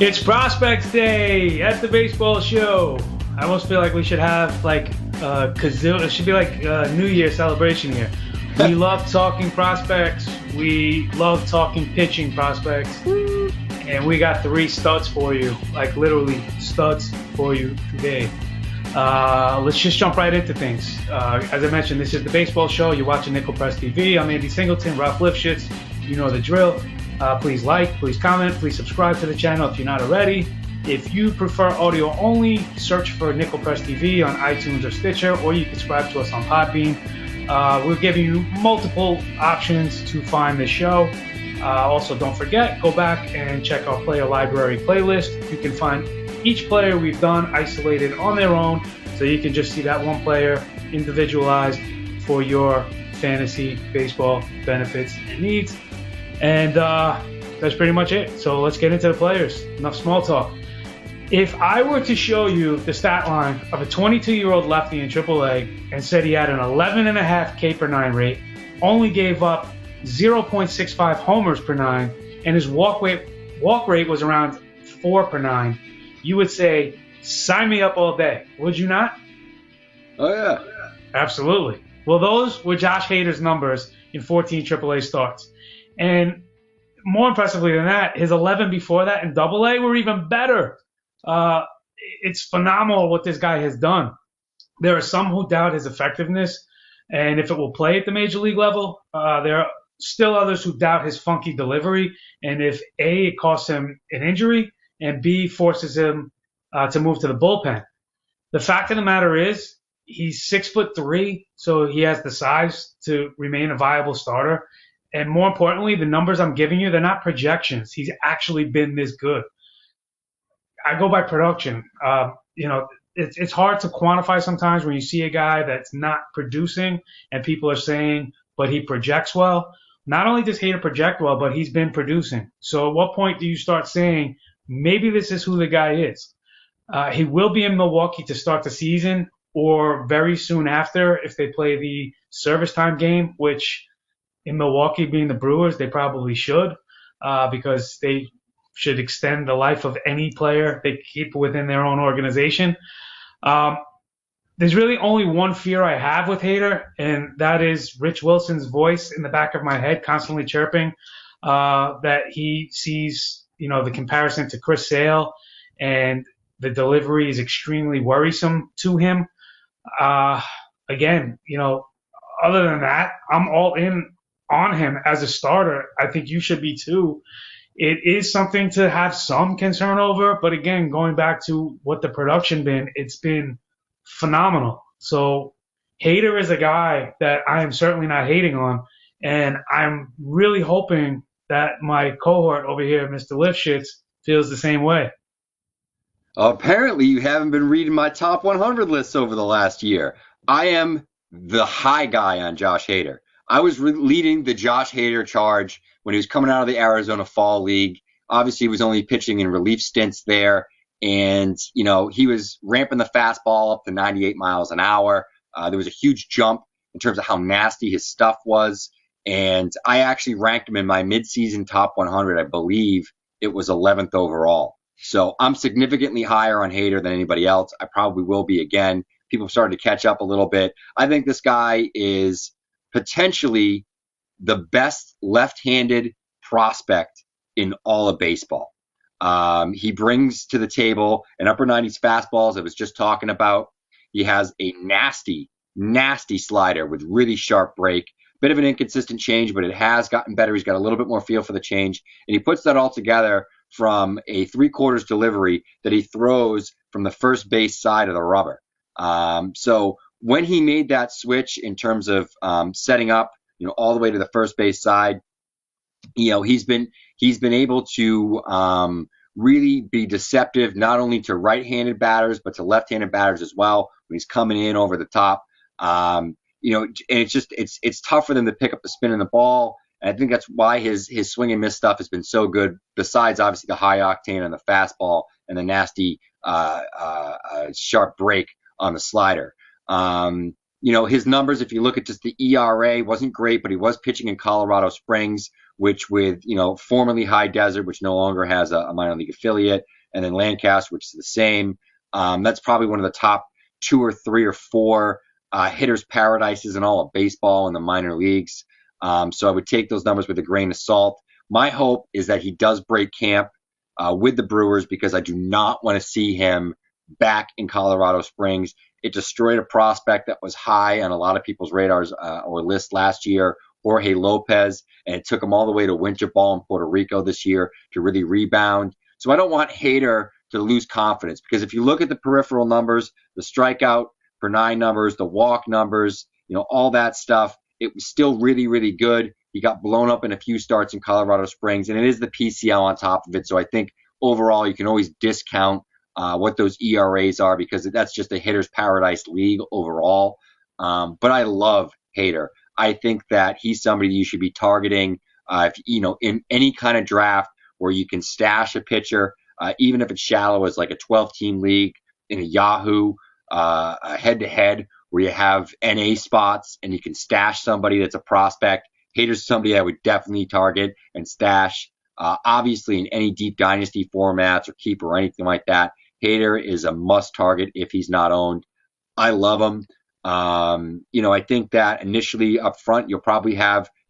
It's Prospects Day at the baseball show. I almost feel like we should have like kazoo. It should be like a New Year celebration here. We love talking prospects. We love talking pitching prospects. And we got 3 studs for you, like literally studs for you today. Let's just jump right into things. As I mentioned, this is the baseball show. You're watching Nickel Press TV. I'm Andy Singleton, Ralph Lifshitz. You know the drill. Please like, please comment, please subscribe to the channel if you're not already. If you prefer audio only, search for Nickel Press TV on iTunes or Stitcher, or you can subscribe to us on Podbean. We're giving you multiple options to find the show. Also, don't forget, go back and check our player library playlist. You can find each player we've done isolated on their own, so you can just see that one player individualized for your fantasy baseball benefits and needs. And that's pretty much it. So let's get into the players. Enough small talk. If I were to show you the stat line of a 22-year-old lefty in AAA and said he had an 11.5 K per 9 rate, only gave up 0.65 homers per 9, and his walk rate was around 4 per 9, you would say, sign me up all day. Would you not? Oh, yeah. Absolutely. Well, those were Josh Hader's numbers in 14 AAA starts. And more impressively than that, his 11 before that in AA were even better. It's phenomenal what this guy has done. There are some who doubt his effectiveness and if it will play at the major league level. There are still others who doubt his funky delivery and if A, it costs him an injury, and B, forces him to move to the bullpen. The fact of the matter is he's 6'3", so he has the size to remain a viable starter. And more importantly, the numbers I'm giving you, they're not projections. He's actually been this good. I go by production. It's hard to quantify sometimes when you see a guy that's not producing and people are saying, but he projects well. Not only does Hader project well, but he's been producing. So at what point do you start saying, maybe this is who the guy is? He will be in Milwaukee to start the season or very soon after if they play the service time game, which in Milwaukee, being the Brewers, they probably should because they should extend the life of any player they keep within their own organization. There's really only one fear I have with Hader, and that is Rich Wilson's voice in the back of my head constantly chirping that he sees, the comparison to Chris Sale, and the delivery is extremely worrisome to him. Again, other than that, I'm all in on him as a starter. I think you should be too. It is something to have some concern over, but again, going back to what the production been, it's been phenomenal. So Hader is a guy that I am certainly not hating on, and I'm really hoping that my cohort over here, Mr. Lifshitz, feels the same way. Apparently, you haven't been reading my top 100 lists over the last year. I am the high guy on Josh Hader. I was leading the Josh Hader charge when he was coming out of the Arizona Fall League. Obviously, he was only pitching in relief stints there. And, he was ramping the fastball up to 98 miles an hour. There was a huge jump in terms of how nasty his stuff was. And I actually ranked him in my midseason top 100. I believe it was 11th overall. So I'm significantly higher on Hader than anybody else. I probably will be again. People have started to catch up a little bit. I think this guy is potentially the best left-handed prospect in all of baseball. He brings to the table an upper 90s fastball, as I was just talking about. He has a nasty, nasty slider with really sharp break. Bit of an inconsistent change, but it has gotten better. He's got a little bit more feel for the change. And he puts that all together from a 3/4 delivery that he throws from the first base side of the rubber. So when he made that switch in terms of setting up, all the way to the first base side, he's been able to really be deceptive not only to right-handed batters but to left-handed batters as well when he's coming in over the top. And it's tough for them to pick up the spin in the ball. And I think that's why his swing and miss stuff has been so good. Besides obviously the high octane on the fastball and the nasty sharp break on the slider. His numbers, if you look at just the ERA, wasn't great, but he was pitching in Colorado Springs, which with, formerly High Desert, which no longer has a minor league affiliate, and then Lancaster, which is the same. That's probably one of the top 2 or 3 or 4 hitters' paradises in all of baseball in the minor leagues. So I would take those numbers with a grain of salt. My hope is that he does break camp with the Brewers, because I do not want to see him back in Colorado Springs. It destroyed a prospect that was high on a lot of people's radars or list last year, Jorge Lopez, and it took him all the way to winter ball in Puerto Rico this year to really rebound. So I don't want Hader to lose confidence, because if you look at the peripheral numbers, the strikeout per 9 numbers, the walk numbers, all that stuff, it was still really, really good. He got blown up in a few starts in Colorado Springs, and it is the PCL on top of it. So I think overall you can always discount what those ERAs are, because that's just a hitter's paradise league overall. But I love Hader. I think that he's somebody you should be targeting, in any kind of draft where you can stash a pitcher, even if it's shallow as like a 12-team league in a Yahoo head-to-head where you have NA spots and you can stash somebody that's a prospect. Hader's somebody I would definitely target and stash. Obviously, in any deep dynasty formats or keeper or anything like that, Hader is a must target if he's not owned. I love him. I think that initially up front, he'll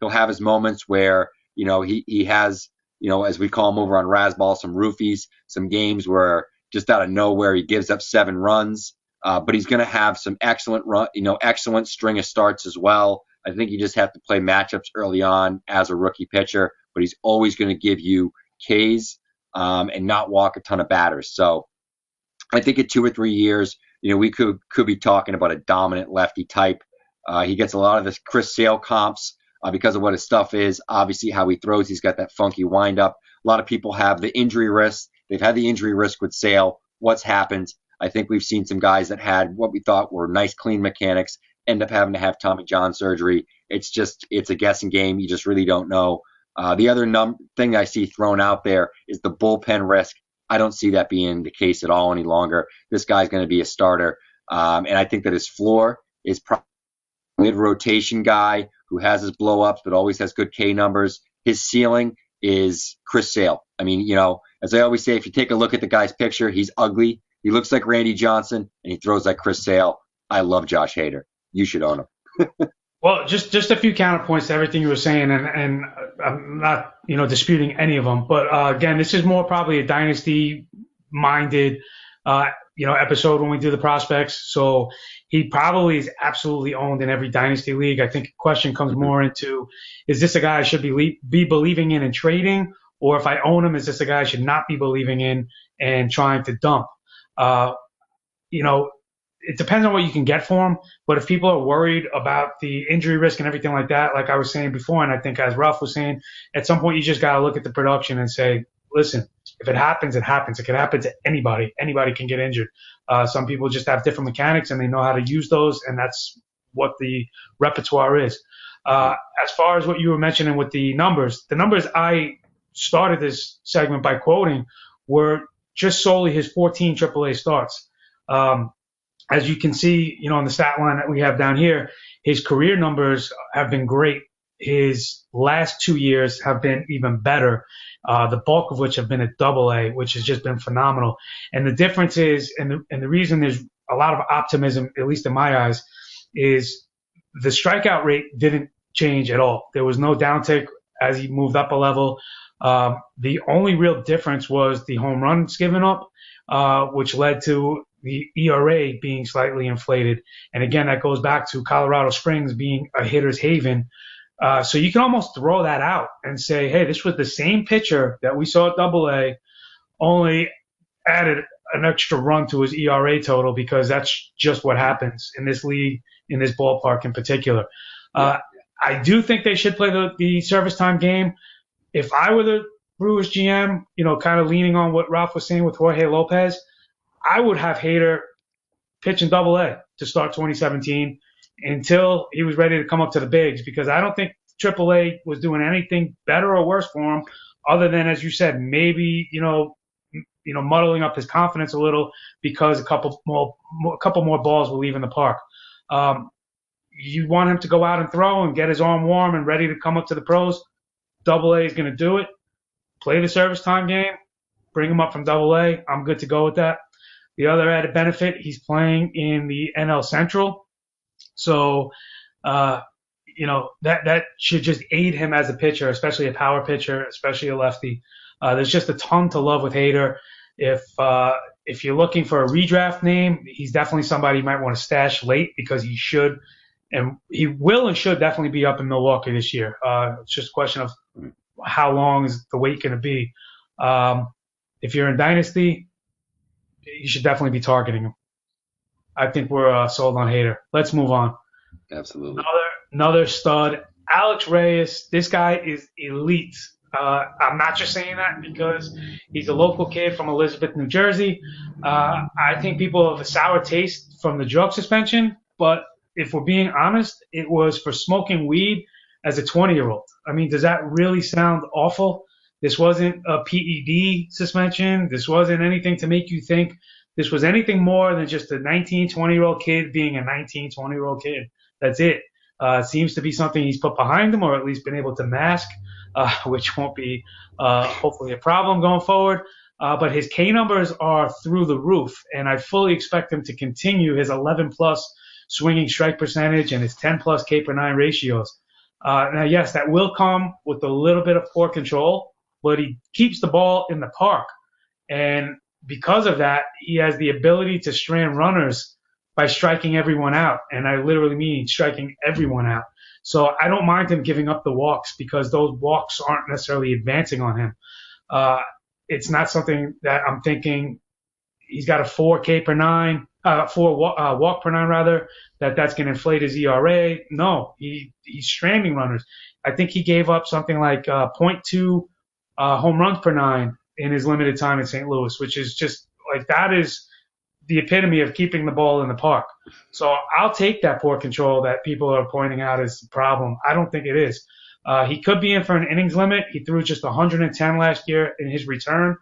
have his moments where, he has, as we call him over on Razzball, some roofies, some games where just out of nowhere he gives up 7 runs. But he's going to have some excellent string of starts as well. I think you just have to play matchups early on as a rookie pitcher, but he's always going to give you Ks and not walk a ton of batters. So I think in 2 or 3 years, we could be talking about a dominant lefty type. He gets a lot of the Chris Sale comps because of what his stuff is. Obviously, how he throws, he's got that funky windup. A lot of people have the injury risk. They've had the injury risk with Sale. What's happened? I think we've seen some guys that had what we thought were nice, clean mechanics end up having to have Tommy John surgery. It's a guessing game. You just really don't know. The other thing I see thrown out there is the bullpen risk. I don't see that being the case at all any longer. This guy's going to be a starter. And I think that his floor is probably a mid-rotation guy who has his blow-ups but always has good K numbers. His ceiling is Chris Sale. I mean, as I always say, if you take a look at the guy's picture, he's ugly. He looks like Randy Johnson, and he throws like Chris Sale. I love Josh Hader. You should own him. Well, just a few counterpoints to everything you were saying, and I'm not, disputing any of them. But again, this is more probably a dynasty-minded, episode when we do the prospects. So he probably is absolutely owned in every dynasty league. I think the question comes more into, is this a guy I should be believing in and trading, or if I own him, is this a guy I should not be believing in and trying to dump? It depends on what you can get for him. But if people are worried about the injury risk and everything like that, like I was saying before, and I think as Ralph was saying, at some point you just got to look at the production and say, listen, if it happens, it happens. It can happen to anybody. Anybody can get injured. Some people just have different mechanics and they know how to use those, and that's what the repertoire is. As far as what you were mentioning with the numbers I started this segment by quoting were just solely his 14 AAA starts. As you can see, on the stat line that we have down here, his career numbers have been great. His last 2 years have been even better, the bulk of which have been at AA, which has just been phenomenal. And the difference is, and the reason there's a lot of optimism, at least in my eyes, is the strikeout rate didn't change at all. There was no downtick as he moved up a level. The only real difference was the home runs given up, which led to the ERA being slightly inflated. And again, that goes back to Colorado Springs being a hitter's haven. So you can almost throw that out and say, hey, this was the same pitcher that we saw at AA, only added an extra run to his ERA total, because that's just what happens in this league, in this ballpark in particular. I do think they should play the service time game. If I were the Brewers GM, kind of leaning on what Ralph was saying with Jorge Lopez, I would have Hader pitch in AA to start 2017 until he was ready to come up to the bigs, because I don't think AAA was doing anything better or worse for him other than, as you said, maybe, muddling up his confidence a little because a couple more balls will leave in the park. you want him to go out and throw and get his arm warm and ready to come up to the pros, Double A is going to do it. Play the service time game, bring him up from Double A. I'm good to go with that. The other added benefit, he's playing in the NL Central. So, that should just aid him as a pitcher, especially a power pitcher, especially a lefty. There's just a ton to love with Hader. If you're looking for a redraft name, he's definitely somebody you might want to stash late because he should, and he will and should definitely be up in Milwaukee this year. It's just a question of how long is the wait going to be. If you're in Dynasty, you should definitely be targeting him. I think we're sold on Hader. Let's move on. Absolutely. Another stud, Alex Reyes. This guy is elite. I'm not just saying that because he's a local kid from Elizabeth, New Jersey. I think people have a sour taste from the drug suspension, but if we're being honest, it was for smoking weed as a 20-year-old. I mean, does that really sound awful? This wasn't a PED suspension. This wasn't anything to make you think this was anything more than just a 19, 20-year-old kid being a 19, 20-year-old kid. That's it. It seems to be something he's put behind him or at least been able to mask, which won't be hopefully a problem going forward. But his K numbers are through the roof, and I fully expect him to continue his 11-plus swinging strike percentage and his 10-plus K per 9 ratios. Now, yes, that will come with a little bit of poor control, but he keeps the ball in the park. And because of that, he has the ability to strand runners by striking everyone out. And I literally mean striking everyone out. So I don't mind him giving up the walks because those walks aren't necessarily advancing on him. It's not something that I'm thinking he's got a 4 walk per 9 rather, that's going to inflate his ERA. No, he's stranding runners. I think he gave up something like 0.2 home runs per 9 in his limited time in St. Louis, which is just like that is the epitome of keeping the ball in the park. So I'll take that poor control that people are pointing out as a problem. I don't think it is. He could be in for an innings limit. He threw just 110 last year in his return.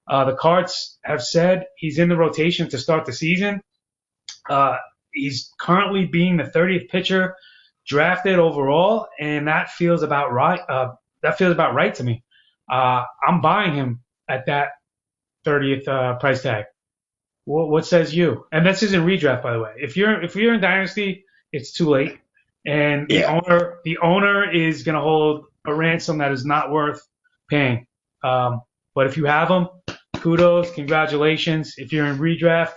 The Cards have said he's in the rotation to start the season. He's currently being the 30th pitcher drafted overall, and that feels about right. To me. I'm buying him at that 30th price tag. What says you? And this isn't redraft, by the way. If you're in Dynasty, it's too late, and the owner is going to hold a ransom that is not worth paying. But if you have him, kudos, congratulations. If you're in redraft,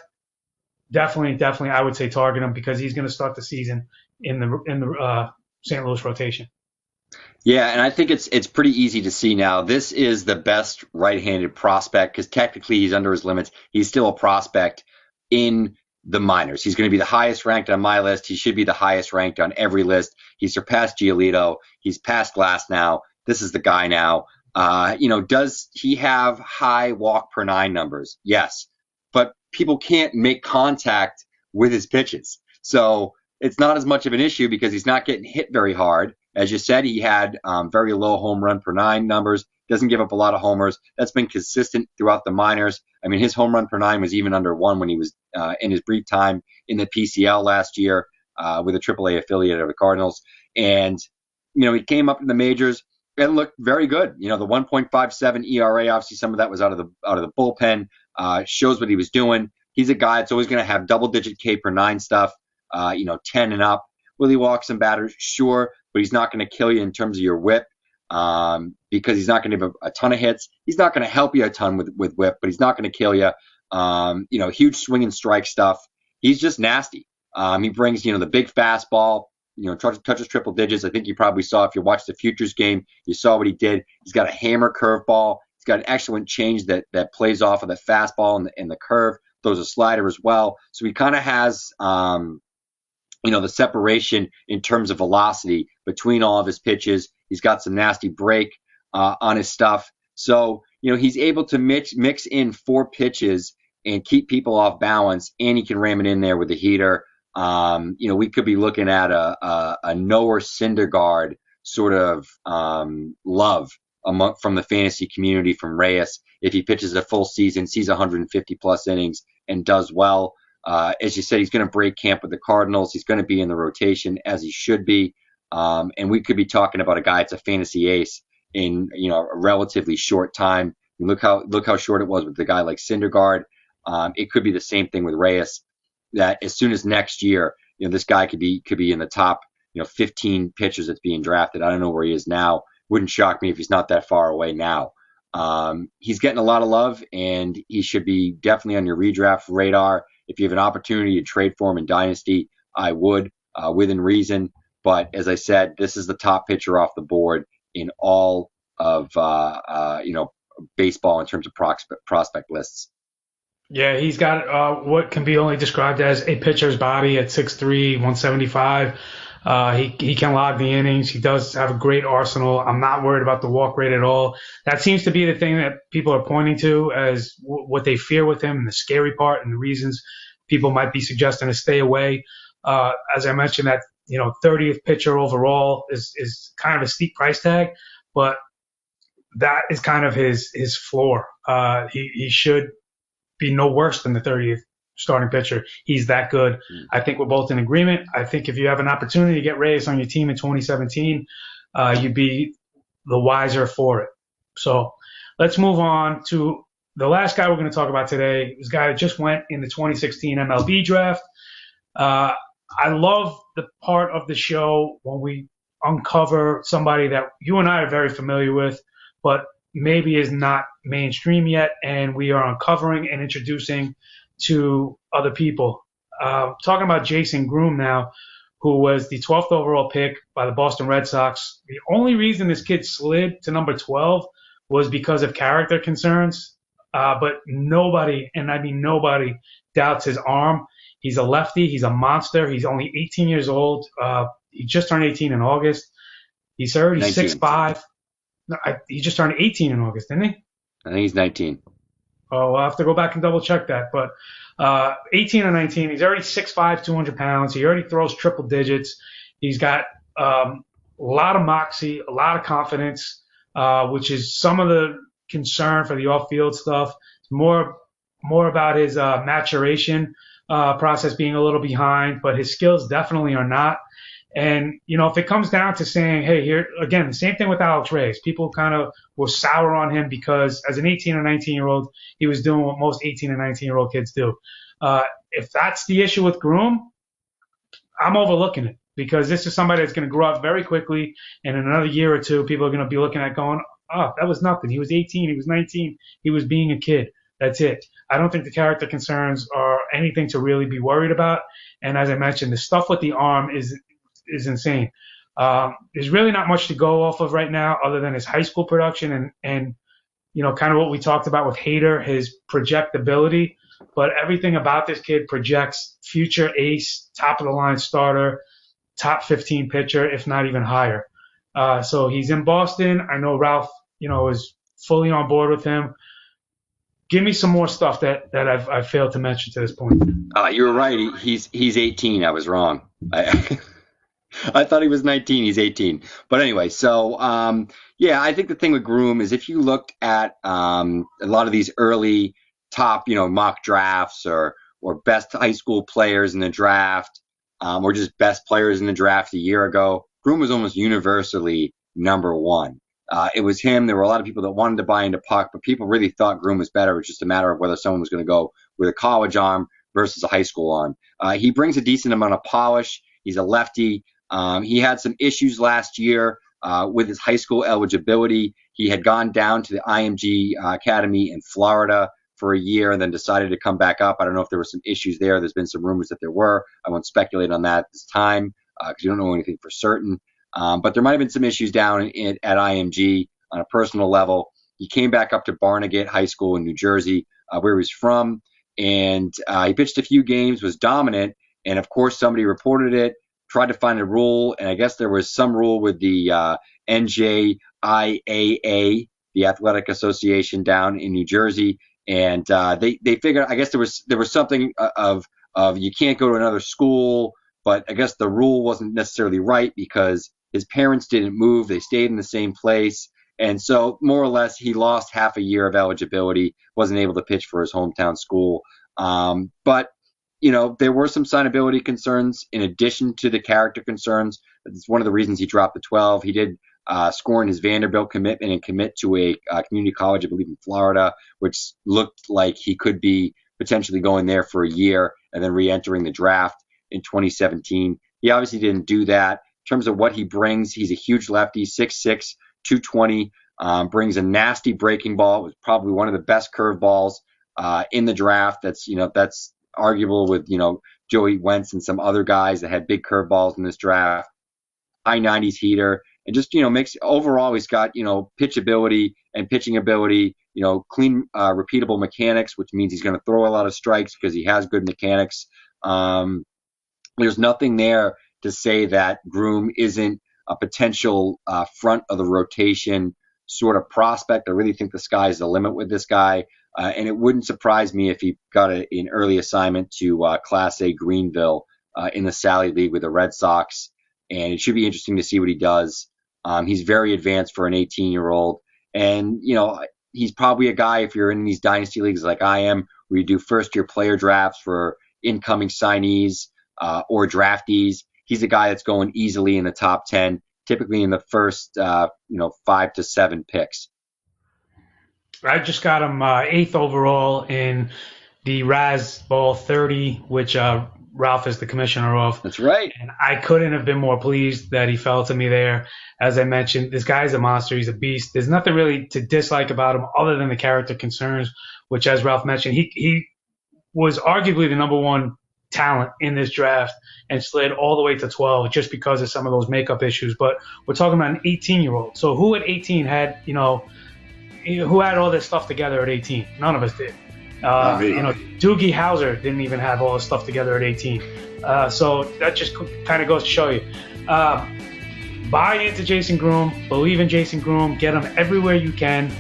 definitely, I would say target him because he's going to start the season in the St. Louis rotation. Yeah, and I think it's pretty easy to see now. This is the best right-handed prospect because technically he's under his limits. He's still a prospect in the minors. He's going to be the highest ranked on my list. He should be the highest ranked on every list. He surpassed Giolito. He's past Glass now. This is the guy now. Does he have high walk per 9 numbers? Yes, but people can't make contact with his pitches. So it's not as much of an issue because he's not getting hit very hard. As you said, he had very low home run per 9 numbers, doesn't give up a lot of homers. That's been consistent throughout the minors. I mean, his home run per 9 was even under 1 when he was in his brief time in the PCL last year with a AAA affiliate of the Cardinals. And, he came up in the majors and looked very good. The 1.57 ERA, obviously some of that was out of the bullpen, shows what he was doing. He's a guy that's always going to have double-digit K per 9 stuff, 10 and up. Will he walk some batters? Sure, but he's not going to kill you in terms of your whip because he's not going to give a ton of hits. He's not going to help you a ton with whip, but he's not going to kill you. Huge swing and strike stuff. He's just nasty. He brings, the big fastball, touches triple digits. I think you probably saw if you watched the Futures game, you saw what he did. He's got a hammer curveball. He's got an excellent change that plays off of the fastball and the curve. Throws a slider as well. So he kind of has the separation in terms of velocity between all of his pitches. He's got some nasty break on his stuff. So, he's able to mix in 4 pitches and keep people off balance, and he can ram it in there with a heater. We could be looking at a Noah Syndergaard sort of love from the fantasy community from Reyes if he pitches a full season, sees 150 plus innings and does well. As you said, he's going to break camp with the Cardinals. He's going to be in the rotation as he should be. And we could be talking about a guy that's a fantasy ace in a relatively short time. Look how short it was with the guy like Syndergaard. It could be the same thing with Reyes. That as soon as next year, this guy could be in the top 15 pitchers that's being drafted. I don't know where he is now. Wouldn't shock me if he's not that far away now. He's getting a lot of love, and he should be definitely on your redraft radar. If you have an opportunity to trade for him in Dynasty, I would, within reason. But as I said, this is the top pitcher off the board in all of baseball in terms of prospect lists. Yeah, he's got what can be only described as a pitcher's body at 6'3", 175. He can log the innings. He does have a great arsenal. I'm not worried about the walk rate at all. That seems to be the thing that people are pointing to as what they fear with him, and the scary part, and the reasons people might be suggesting to stay away. As I mentioned, that 30th pitcher overall is kind of a steep price tag, but that is kind of his floor. He should be no worse than the 30th starting pitcher. He's that good. I think we're both in agreement. I think if you have an opportunity to get Reyes on your team in 2017, you'd be the wiser for it. So let's move on to the last guy we're going to talk about today. This guy that just went in the 2016 MLB draft. I love the part of the show when we uncover somebody that you and I are very familiar with, but maybe is not mainstream yet, and we are uncovering and introducing to other people. Talking about Jason Groome now, who was the 12th overall pick by the Boston Red Sox. The only reason this kid slid to number 12 was because of character concerns, but nobody, and I mean nobody, doubts his arm. He's a lefty. He's a monster. He's only 18 years old. He just turned 18 in August. He's already 6'5". No, he just turned 18 in August, didn't he? I think he's 19. Oh, I'll have to go back and double check that. But 18 or 19, he's already 6'5", 200 pounds. He already throws triple digits. He's got a lot of moxie, a lot of confidence, which is some of the concern for the off-field stuff. It's more about his maturation process being a little behind, but his skills definitely are not. And, if it comes down to saying, hey, here, again, the same thing with Alex Reyes. People kind of were sour on him because as an 18 or 19-year-old, he was doing what most 18 and 19-year-old kids do. If that's the issue with Groom, I'm overlooking it because this is somebody that's going to grow up very quickly. And in another year or two, people are going to be looking at going, oh, that was nothing. He was 18. He was 19. He was being a kid. That's it. I don't think the character concerns are anything to really be worried about. And as I mentioned, the stuff with the arm is insane. There's really not much to go off of right now other than his high school production and kind of what we talked about with Hader, his projectability. But everything about this kid projects future ace, top of the line starter, top 15 pitcher, if not even higher. So he's in Boston. I know Ralph, is fully on board with him. Give me some more stuff that I've failed to mention to this point. You were right. He's 18. I was wrong. I thought he was 19. He's 18. But anyway, so I think the thing with Groom is if you looked at a lot of these early top, mock drafts or best high school players in the draft, or just best players in the draft a year ago, Groom was almost universally number one. It was him. There were a lot of people that wanted to buy into Puck, but people really thought Groom was better. It was just a matter of whether someone was going to go with a college arm versus a high school arm. He brings a decent amount of polish. He's a lefty. He had some issues last year with his high school eligibility. He had gone down to the IMG Academy in Florida for a year and then decided to come back up. I don't know if there were some issues there. There's been some rumors that there were. I won't speculate on that at this time because you don't know anything for certain. But there might have been some issues down at IMG on a personal level. He came back up to Barnegat High School in New Jersey, where he was from, and he pitched a few games, was dominant, and of course somebody reported it, tried to find a rule, and I guess there was some rule with the NJIAA, the Athletic Association down in New Jersey, and they figured, I guess there was something of you can't go to another school, but I guess the rule wasn't necessarily right because his parents didn't move, they stayed in the same place, and so more or less he lost half a year of eligibility, wasn't able to pitch for his hometown school, but there were some signability concerns in addition to the character concerns. That's one of the reasons he dropped the 12. He did score in his Vanderbilt commitment and commit to a community college, I believe in Florida, which looked like he could be potentially going there for a year and then re-entering the draft in 2017. He obviously didn't do that. In terms of what he brings, he's a huge lefty, 6'6", 220, brings a nasty breaking ball. It was probably one of the best curveballs in the draft. That's arguable with, Joey Wentz and some other guys that had big curveballs in this draft. High 90s heater, and just, overall, he's got, pitchability and pitching ability, clean, repeatable mechanics, which means he's going to throw a lot of strikes because he has good mechanics. There's nothing there to say that Groom isn't a potential front of the rotation sort of prospect. I really think the sky's the limit with this guy. And it wouldn't surprise me if he got an early assignment to Class A Greenville in the Sally League with the Red Sox. And it should be interesting to see what he does. He's very advanced for an 18-year-old. And, he's probably a guy, if you're in these dynasty leagues like I am, where you do first-year player drafts for incoming signees or draftees, he's a guy that's going easily in the top 10, typically in the first, 5 to 7 picks. I just got him 8th overall in the Raz Ball 30, which Ralph is the commissioner of. That's right. And I couldn't have been more pleased that he fell to me there. As I mentioned, this guy's a monster. He's a beast. There's nothing really to dislike about him other than the character concerns, which, as Ralph mentioned, he was arguably the number one talent in this draft and slid all the way to 12 just because of some of those makeup issues. But we're talking about an 18-year-old. So who at 18 had, who had all this stuff together at 18? None of us did. Doogie Howser didn't even have all this stuff together at 18. So that just kind of goes to show you. Buy into Jason Groom. Believe in Jason Groom. Get him everywhere you can.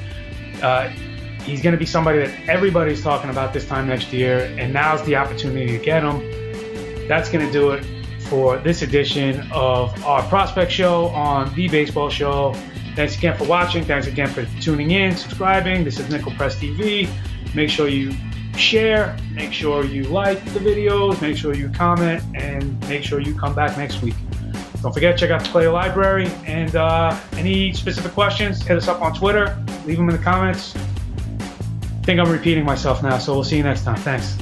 He's going to be somebody that everybody's talking about this time next year, and now's the opportunity to get him. That's going to do it for this edition of our Prospect Show on The Baseball Show. Thanks again for watching. Thanks again for tuning in, subscribing. This is Nickel Press TV. Make sure you share. Make sure you like the videos. Make sure you comment. And make sure you come back next week. Don't forget, check out the player library. And any specific questions, hit us up on Twitter. Leave them in the comments. I think I'm repeating myself now, so we'll see you next time. Thanks.